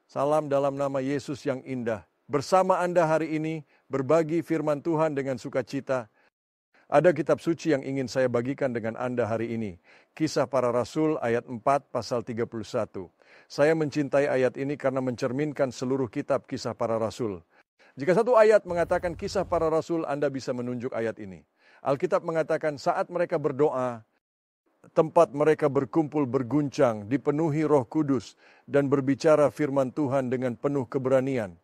Salam dalam nama Yesus yang indah. Bersama Anda hari ini, berbagi firman Tuhan dengan sukacita. Ada kitab suci yang ingin saya bagikan dengan Anda hari ini. Kisah Para Rasul ayat 4 pasal 31. Saya mencintai ayat ini karena mencerminkan seluruh kitab Kisah Para Rasul. Jika satu ayat mengatakan Kisah Para Rasul, Anda bisa menunjuk ayat ini. Alkitab mengatakan saat mereka berdoa, tempat mereka berkumpul berguncang, dipenuhi Roh Kudus, dan berbicara firman Tuhan dengan penuh keberanian.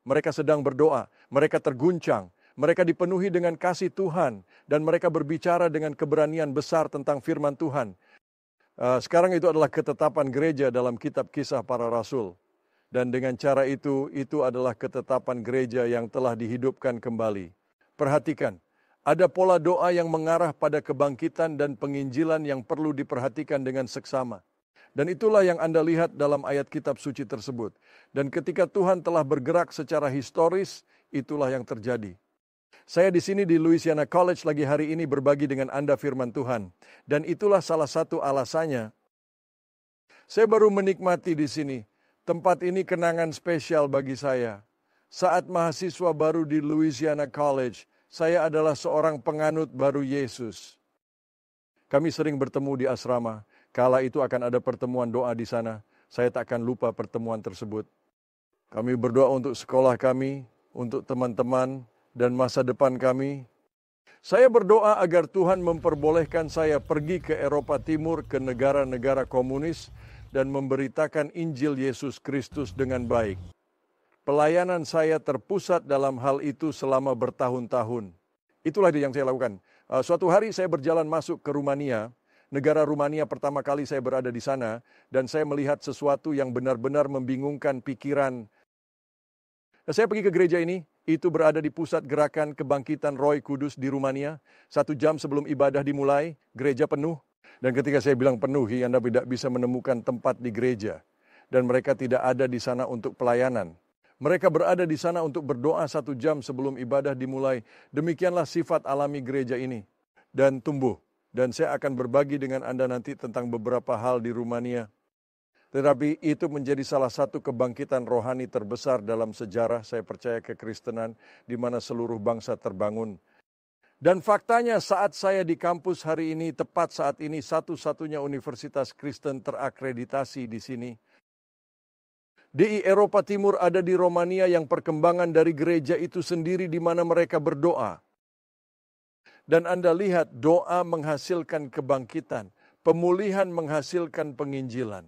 Mereka sedang berdoa, mereka terguncang, mereka dipenuhi dengan kasih Tuhan, dan mereka berbicara dengan keberanian besar tentang firman Tuhan. Sekarang itu adalah ketetapan gereja dalam kitab Kisah Para Rasul. Dan dengan cara itu adalah ketetapan gereja yang telah dihidupkan kembali. Perhatikan. Ada pola doa yang mengarah pada kebangkitan dan penginjilan yang perlu diperhatikan dengan seksama. Dan itulah yang Anda lihat dalam ayat kitab suci tersebut. Dan ketika Tuhan telah bergerak secara historis, itulah yang terjadi. Saya di sini di Louisiana College lagi hari ini berbagi dengan Anda firman Tuhan. Dan itulah salah satu alasannya. Saya baru menikmati di sini. Tempat ini kenangan spesial bagi saya. Saat mahasiswa baru di Louisiana College, saya adalah seorang penganut baru Yesus. Kami sering bertemu di asrama. Kala itu akan ada pertemuan doa di sana. Saya tak akan lupa pertemuan tersebut. Kami berdoa untuk sekolah kami, untuk teman-teman, dan masa depan kami. Saya berdoa agar Tuhan memperbolehkan saya pergi ke Eropa Timur, ke negara-negara komunis, dan memberitakan Injil Yesus Kristus dengan baik. Pelayanan saya terpusat dalam hal itu selama bertahun-tahun. Itulah yang saya lakukan. Suatu hari saya berjalan masuk ke Rumania, negara Rumania pertama kali saya berada di sana, dan saya melihat sesuatu yang benar-benar membingungkan pikiran. Saya pergi ke gereja ini, itu berada di pusat gerakan kebangkitan Roh Kudus di Rumania. 1 jam sebelum ibadah dimulai, gereja penuh. Dan ketika saya bilang penuh, Anda tidak bisa menemukan tempat di gereja. Dan mereka tidak ada di sana untuk pelayanan. Mereka berada di sana untuk berdoa 1 jam sebelum ibadah dimulai. Demikianlah sifat alami gereja ini. Dan tumbuh. Dan saya akan berbagi dengan Anda nanti tentang beberapa hal di Rumania. Tetapi itu menjadi salah satu kebangkitan rohani terbesar dalam sejarah, saya percaya, kekristenan, di mana seluruh bangsa terbangun. Dan faktanya saat saya di kampus hari ini, tepat saat ini, satu-satunya universitas Kristen terakreditasi di sini. Di Eropa Timur ada di Romania yang perkembangan dari gereja itu sendiri di mana mereka berdoa. Dan Anda lihat doa menghasilkan kebangkitan, pemulihan menghasilkan penginjilan.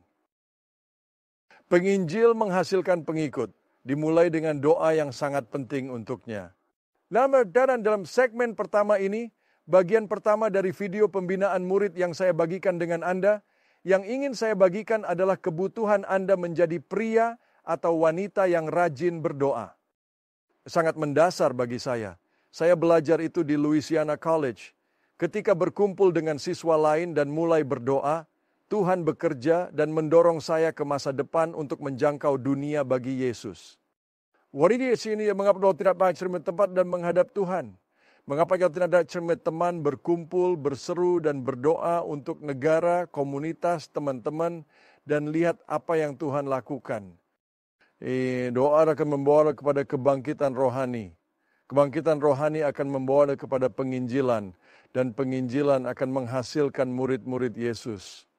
Penginjil menghasilkan pengikut, dimulai dengan doa yang sangat penting untuknya. Dan dalam segmen pertama ini, bagian pertama dari video pembinaan murid yang saya bagikan dengan Anda, yang ingin saya bagikan adalah kebutuhan Anda menjadi pria atau wanita yang rajin berdoa. Sangat mendasar bagi saya. Saya belajar itu di Louisiana College. Ketika berkumpul dengan siswa lain dan mulai berdoa, Tuhan bekerja dan mendorong saya ke masa depan untuk menjangkau dunia bagi Yesus. Wanita di sini mengapa tidak banyak cermin tempat dan menghadap Tuhan? Mengapa kita tidak ada cermin teman berkumpul, berseru dan berdoa untuk negara, komunitas, teman-teman, dan lihat apa yang Tuhan lakukan. Doa akan membawa kepada kebangkitan rohani. Kebangkitan rohani akan membawa kepada penginjilan, dan penginjilan akan menghasilkan murid-murid Yesus.